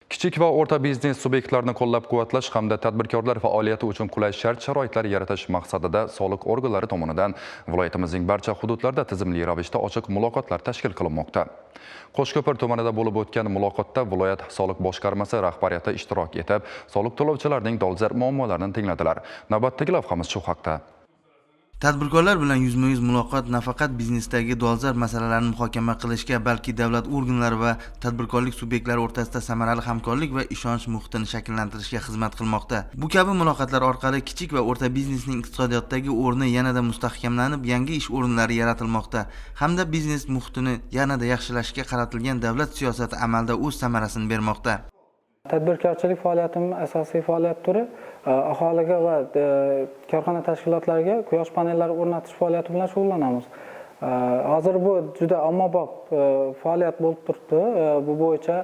Kichik va o'rta biznes subyektlarini qo'llab-quvvatlash hamda tadbirkorlar faoliyati uchun qulay shart-sharoitlar yaratish maqsadida soliq organlari tomonidan viloyatimizning barcha hududlarida tizimli ravishda ochiq muloqotlar tashkil qilinmoqda. Qo'shko'pir tumanida bo'lib o'tgan muloqotda viloyat soliq boshqarmasi rahbariyati ishtirok etib, soliq to'lovchilarning dolzarb muammolarini tingladilar. Navbatdagi lavhamiz shu haqda. Tadbirkorlar bilan yuzma-yuz muloqot nafaqat biznesdagi dolzarb masalalarni muhokama qilishga, balki davlat organlari va tadbirkorlik subyektlari o'rtasida samarali hamkorlik va ishonch muhitini shakllantirishga xizmat qilmoqda. Bu kabi muloqotlar orqali kichik va o'rta biznesning iqtisodiyotdagi o'rni yanada mustahkamlanib, yangi ish o'rinlari yaratilmoqda hamda biznes muhitini yanada yaxshilashga qaratilgan davlat siyosati amalda o'z samarasini bermoqda. Tadbirkorchilik faoliyatining asosiy faoliyat turi aholiga va korxona tashkilotlariga quyosh panellari o'rnatish faoliyati bilan shug'ullanamiz. Hozir bu juda ommabop faoliyat bo'lib turibdi. Bu bo'yicha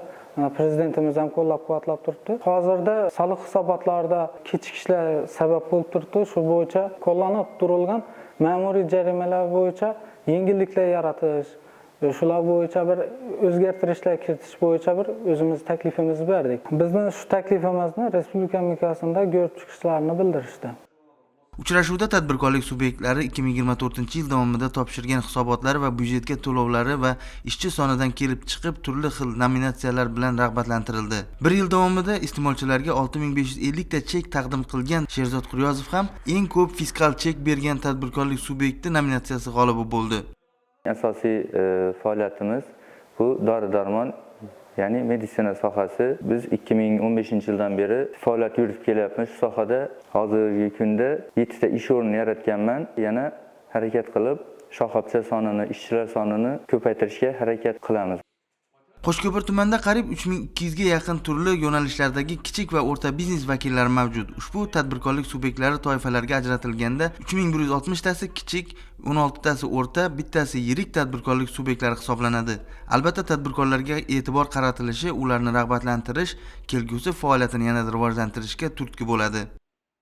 prezidentimiz ham qo'llab-quvvatlab turibdi. Hozirda soliq hisobotlarida kechikishlar sabab bo'lib turibdi. Shu bo'yicha qo'llanib turilgan ma'muriy jarimalar bo'yicha yengilliklar yaratish, shular bo'yicha bir o'zgartirishlar kiritish bo'yicha bir o'zimiz taklifimizni berdik. Bizni shu taklifimizni respublika miqyosida ko'rib chiqishlarini bildirishdi. Uchrashuvda tadbirkorlik subyektlari 2024-yil davomida topshirgan hisobotlari va byudjetga to'lovlari va ishchi sonidan kelib chiqib turli xil nominatsiyalar bilan rag'batlantirildi. Bir yil davomida iste'molchilarga 6550 ta chek taqdim qilgan Sherzod Quryozov ham eng ko'p fiskal chek bergan tadbirkorlik subyekti nominatsiyasi g'olibi bo'ldi. Asosiy faoliyatimiz bu dori-darmon, ya'ni meditsina sohasi. Biz 2015-yildan beri faoliyat yuritib kelyapmiz. Shu sohada hozirgi kunda 7 ta ish o'rni yaratganman. Yana harakat qilib, shoxobcha sonini, ishchilar sonini ko'paytirishga harakat qilamiz. Qo'shko'pir tumanida qariyb 3200 ga yaqin turli yo'nalishlardagi kichik va o'rta biznes vakillari mavjud. Ushbu tadbirkorlik subyektlari toifalarga ajratilganda 3160 tasi kichik, 16 tasi o'rta, bittasi yirik tadbirkorlik subyektlari hisoblanadi. Albatta, tadbirkorlarga e'tibor qaratilishi ularni rag'batlantirish, kelgusi faoliyatini yanada rivojlantirishga turtki bo'ladi.